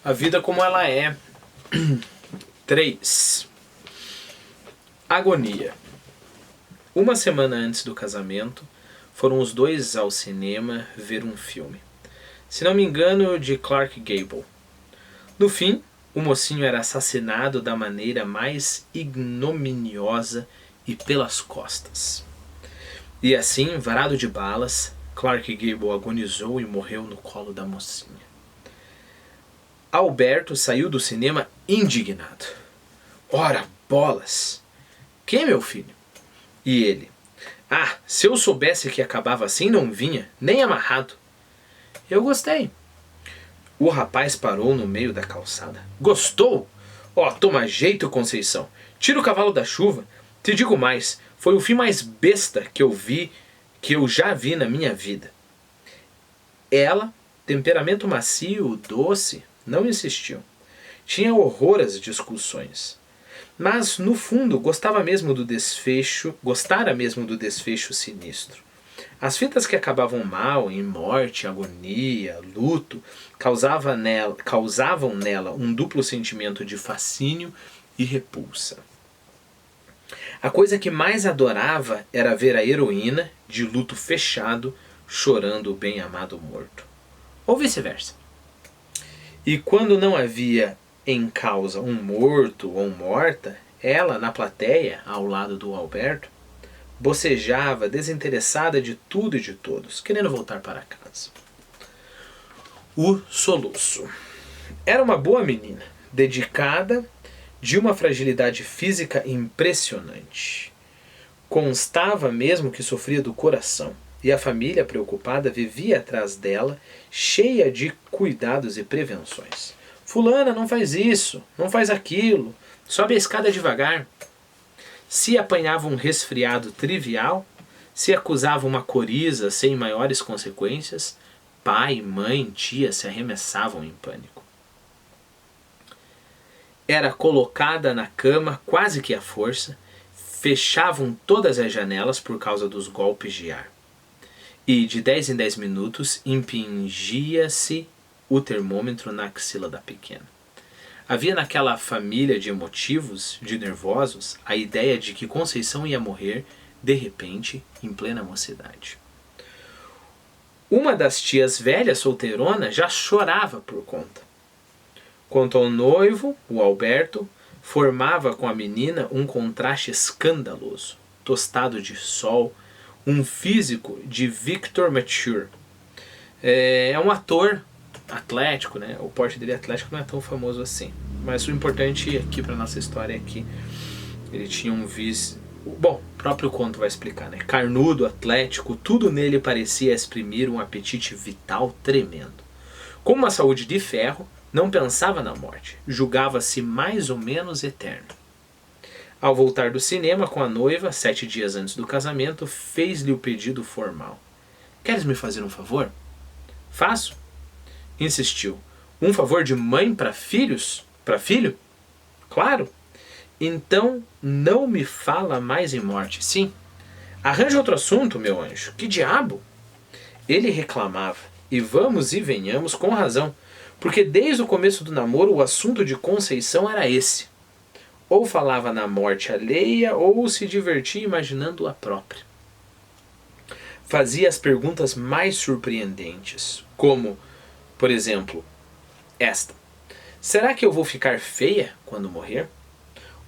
A vida como ela é. 3. Agonia. Uma semana antes do casamento, foram os dois ao cinema ver um filme. Se não me engano, de Clark Gable. No fim, o mocinho era assassinado da maneira mais ignominiosa e pelas costas. E assim, varado de balas, Clark Gable agonizou e morreu no colo da mocinha. Alberto saiu do cinema indignado. Ora, bolas! Quem, meu filho? E ele? Ah, se eu soubesse que acabava assim, não vinha, nem amarrado. Eu gostei. O rapaz parou no meio da calçada. Gostou? Ó, toma jeito, Conceição. Tira o cavalo da chuva. Te digo mais, foi o fim mais besta que eu já vi na minha vida. Ela, temperamento macio, doce, não insistiu. Tinha horror às discussões. Mas, no fundo, gostara mesmo do desfecho sinistro. As fitas que acabavam mal, em morte, agonia, luto, causavam nela um duplo sentimento de fascínio e repulsa. A coisa que mais adorava era ver a heroína, de luto fechado, chorando o bem-amado morto. Ou vice-versa. E quando não havia em causa um morto ou morta, ela, na plateia, ao lado do Alberto, bocejava, desinteressada de tudo e de todos, querendo voltar para casa. O soluço. Era uma boa menina, dedicada, de uma fragilidade física impressionante. Constava mesmo que sofria do coração, e a família, preocupada, vivia atrás dela, cheia de cuidados e prevenções. Fulana, não faz isso, não faz aquilo, sobe a escada devagar. Se apanhava um resfriado trivial, se acusava uma coriza sem maiores consequências, pai, mãe, tia se arremessavam em pânico. Era colocada na cama quase que à força, fechavam todas as janelas por causa dos golpes de ar. E de 10 em 10 minutos impingia-se o termômetro na axila da pequena. Havia naquela família de emotivos, de nervosos, a ideia de que Conceição ia morrer, de repente, em plena mocidade. Uma das tias velhas, solteirona, já chorava por conta. Quanto ao noivo, o Alberto, formava com a menina um contraste escandaloso, tostado de sol, um físico de Victor Mature. É um ator atlético, né? O porte dele atlético não é tão famoso assim. Mas o importante aqui para nossa história é que ele tinha um Bom, o próprio conto vai explicar, né? Carnudo, atlético, tudo nele parecia exprimir um apetite vital tremendo. Com uma saúde de ferro, não pensava na morte. Julgava-se mais ou menos eterno. Ao voltar do cinema com a noiva, 7 dias antes do casamento, fez-lhe o pedido formal. Queres me fazer um favor? Faço. Insistiu. Um favor de mãe para filhos? Para filho? Claro. Então não me fala mais em morte, sim? Arranja outro assunto, meu anjo. Que diabo? Ele reclamava. E vamos e venhamos com razão. Porque desde o começo do namoro o assunto de Conceição era esse. Ou falava na morte alheia ou se divertia imaginando a própria. Fazia as perguntas mais surpreendentes, como, por exemplo, esta. Será que eu vou ficar feia quando morrer?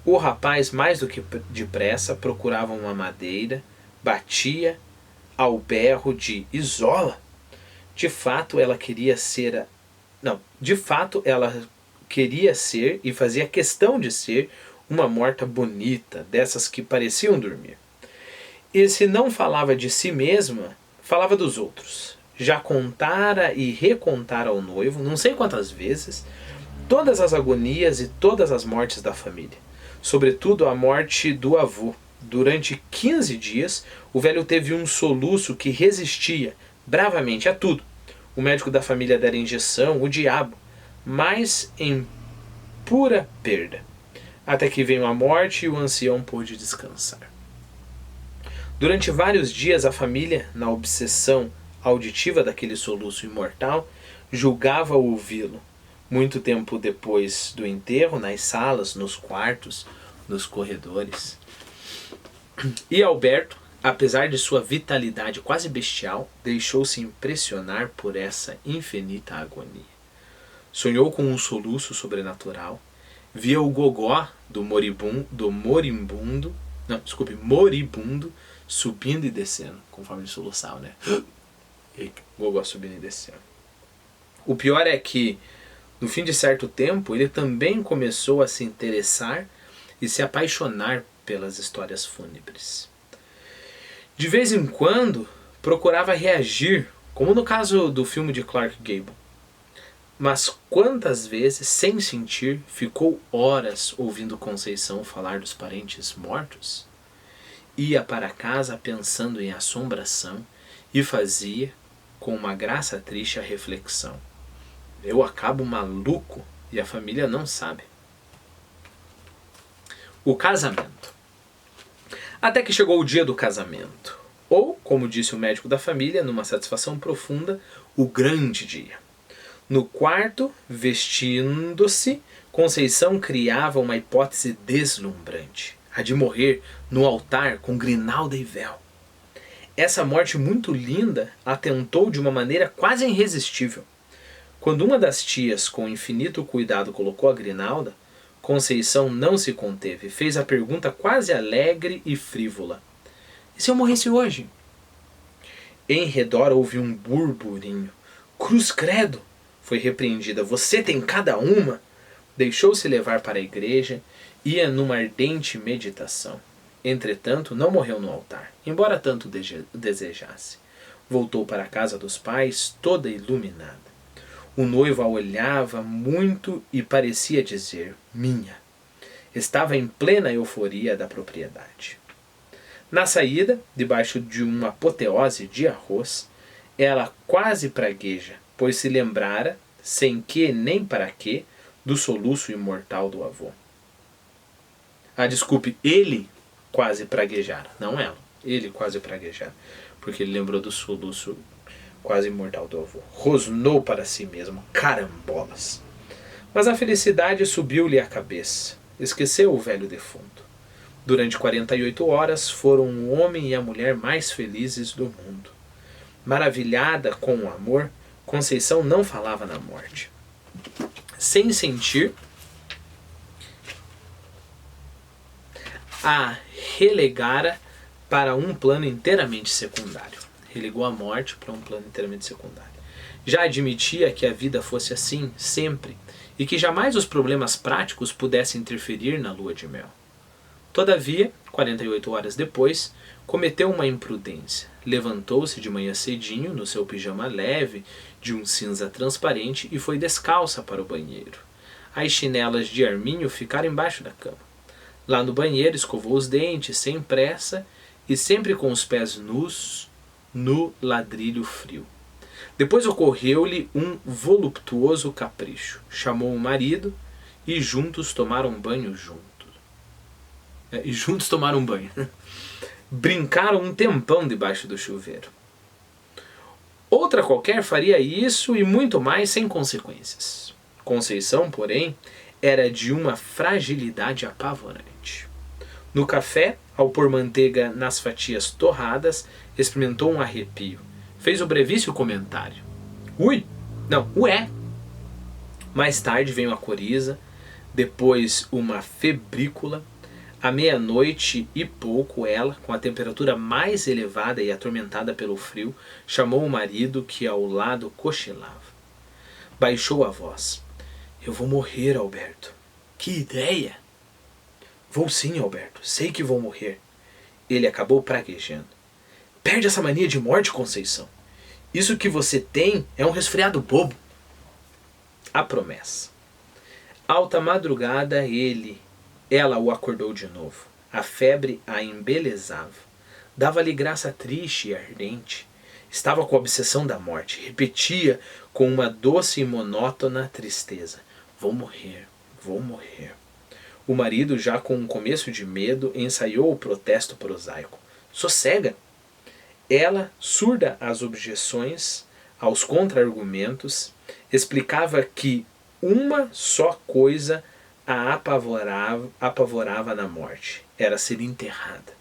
O rapaz, mais do que depressa, procurava uma madeira, batia ao berro de Isola. De fato, ela queria ser e fazia questão de ser uma morta bonita, dessas que pareciam dormir. E se não falava de si mesma, falava dos outros. Já contara e recontara ao noivo, não sei quantas vezes, todas as agonias e todas as mortes da família. Sobretudo a morte do avô. Durante 15 dias, o velho teve um soluço que resistia bravamente a tudo. O médico da família dera injeção, o diabo, mas em pura perda. Até que veio a morte e o ancião pôde descansar. Durante vários dias a família, na obsessão auditiva daquele soluço imortal, julgava ouvi-lo, Muito tempo depois do enterro, nas salas, nos quartos, nos corredores. E Alberto, apesar de sua vitalidade quase bestial, deixou-se impressionar por essa infinita agonia. Sonhou com um soluço sobrenatural, via o gogó do moribundo, subindo e descendo, conforme ele soluçava, né? E gogó subindo e descendo. O pior é que, no fim de certo tempo, ele também começou a se interessar e se apaixonar pelas histórias fúnebres. De vez em quando, procurava reagir, como no caso do filme de Clark Gable. Mas quantas vezes, sem sentir, ficou horas ouvindo Conceição falar dos parentes mortos? Ia para casa pensando em assombração e fazia, com uma graça triste, a reflexão: eu acabo maluco e a família não sabe. O casamento. Até que chegou o dia do casamento. Ou, como disse o médico da família, numa satisfação profunda, o grande dia. No quarto, vestindo-se, Conceição criava uma hipótese deslumbrante: a de morrer no altar com grinalda e véu. Essa morte muito linda a tentou de uma maneira quase irresistível. Quando uma das tias, com infinito cuidado, colocou a grinalda, Conceição não se conteve, fez a pergunta quase alegre e frívola: e se eu morresse hoje? Em redor houve um burburinho. Cruz credo! Foi repreendida. Você tem cada uma! Deixou-se levar para a igreja, ia numa ardente meditação. Entretanto, não morreu no altar, embora tanto desejasse. Voltou para a casa dos pais, toda iluminada. O noivo a olhava muito e parecia dizer: minha. Estava em plena euforia da propriedade. Na saída, debaixo de uma apoteose de arroz, ela quase pragueja, pois se lembrara, sem que nem para quê, do soluço imortal do avô. Desculpe, ele quase praguejara, não ela. Ele quase praguejara, porque ele lembrou do soluço quase imortal do avô. Rosnou para si mesmo: carambolas! Mas a felicidade subiu-lhe à cabeça. Esqueceu o velho defunto. Durante 48 horas foram o homem e a mulher mais felizes do mundo. Maravilhada com o amor, Conceição não falava na morte. Sem sentir, a relegara para um plano inteiramente secundário. Relegou a morte para um plano inteiramente secundário. Já admitia que a vida fosse assim sempre e que jamais os problemas práticos pudessem interferir na lua de mel. Todavia, 48 horas depois, cometeu uma imprudência. Levantou-se de manhã cedinho, no seu pijama leve, de um cinza transparente, e foi descalça para o banheiro. As chinelas de arminho ficaram embaixo da cama. Lá no banheiro escovou os dentes, sem pressa, e sempre com os pés nus no ladrilho frio. Depois ocorreu-lhe um voluptuoso capricho. Chamou o marido e juntos tomaram banho Brincaram um tempão debaixo do chuveiro. Outra qualquer faria isso e muito mais sem consequências. Conceição, porém, era de uma fragilidade apavorante. No café, ao pôr manteiga nas fatias torradas, experimentou um arrepio. Fez o brevíssimo comentário: ui! Não, ué! Mais tarde veio a coriza, depois uma febrícula. À meia-noite e pouco, ela, com a temperatura mais elevada e atormentada pelo frio, chamou o marido, que ao lado cochilava. Baixou a voz: eu vou morrer, Alberto. Que ideia! Vou sim, Alberto. Sei que vou morrer. Ele acabou praguejando. Perde essa mania de morte, Conceição. Isso que você tem é um resfriado bobo. A promessa. Alta madrugada, ela o acordou de novo. A febre a embelezava. Dava-lhe graça triste e ardente. Estava com a obsessão da morte. Repetia com uma doce e monótona tristeza: vou morrer, vou morrer. O marido, já com um começo de medo, ensaiou o protesto prosaico: sossega! Ela, surda às objeções, aos contra-argumentos, explicava que uma só coisa a apavorava na morte: era ser enterrada.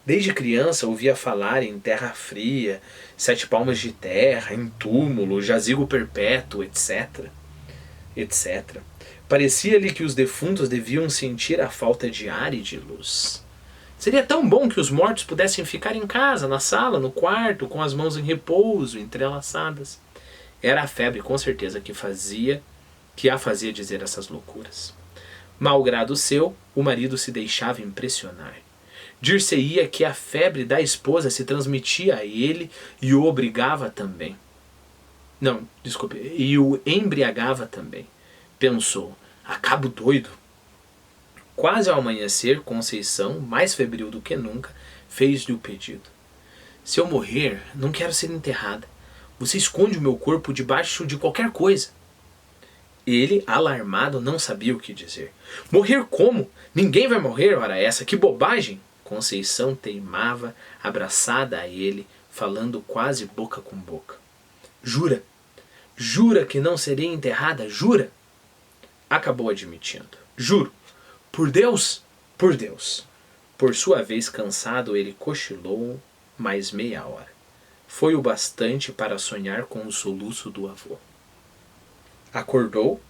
Desde criança ouvia falar em terra fria, 7 palmos de terra, em túmulo, jazigo perpétuo, etc. etc. Parecia-lhe que os defuntos deviam sentir a falta de ar e de luz. Seria tão bom que os mortos pudessem ficar em casa, na sala, no quarto, com as mãos em repouso, entrelaçadas. Era a febre, com certeza, que a fazia dizer essas loucuras. Malgrado seu, o marido se deixava impressionar. Dir-se-ia que a febre da esposa se transmitia a ele e o obrigava também. Não, desculpe, e o embriagava também. Pensou: acabo doido. Quase ao amanhecer, Conceição, mais febril do que nunca, fez-lhe o pedido: se eu morrer, não quero ser enterrada. Você esconde o meu corpo debaixo de qualquer coisa. Ele, alarmado, não sabia o que dizer. Morrer como? Ninguém vai morrer, ora essa, que bobagem! Conceição teimava, abraçada a ele, falando quase boca com boca. Jura? Jura que não serei enterrada? Jura? Acabou admitindo. Juro. Por Deus? Por Deus. Por sua vez cansado, ele cochilou mais meia hora. Foi o bastante para sonhar com o soluço do avô. Acordou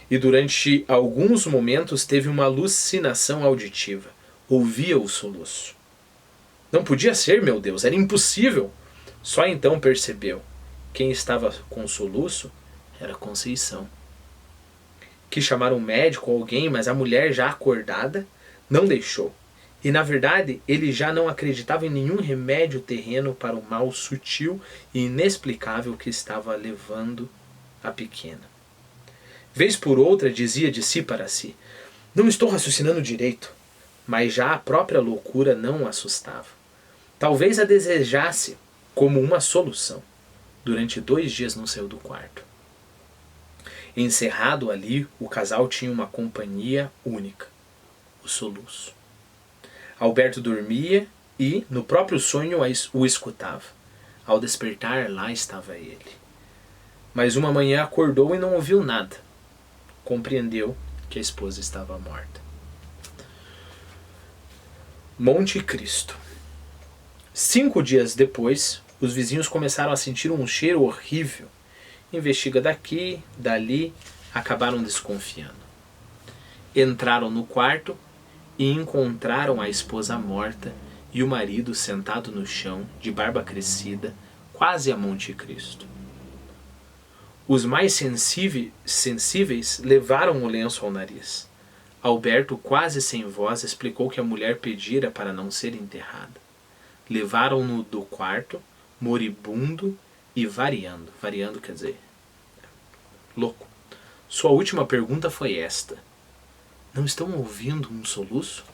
e durante alguns momentos teve uma alucinação auditiva. Ouvia o soluço. Não podia ser, meu Deus, era impossível. Só então percebeu. Quem estava com o soluço era Conceição. Quis chamar um médico ou alguém, mas a mulher, já acordada, não deixou. E na verdade ele já não acreditava em nenhum remédio terreno para o mal sutil e inexplicável que estava levando a pequena. Vez por outra dizia de si para si: não estou raciocinando direito. Mas já a própria loucura não o assustava. Talvez a desejasse como uma solução. Durante 2 dias não saiu do quarto. Encerrado ali, o casal tinha uma companhia única: o soluço. Alberto dormia e, no próprio sonho, o escutava. Ao despertar, lá estava ele. Mas uma manhã acordou e não ouviu nada. Compreendeu que a esposa estava morta. Monte Cristo. 5 dias depois, os vizinhos começaram a sentir um cheiro horrível. Investiga daqui, dali, acabaram desconfiando. Entraram no quarto e encontraram a esposa morta e o marido sentado no chão, de barba crescida, quase a Monte Cristo. Os mais sensíveis levaram o lenço ao nariz. Alberto, quase sem voz, explicou que a mulher pedira para não ser enterrada. Levaram-no do quarto, moribundo e variando. Variando quer dizer louco. Sua última pergunta foi esta: não estão ouvindo um soluço?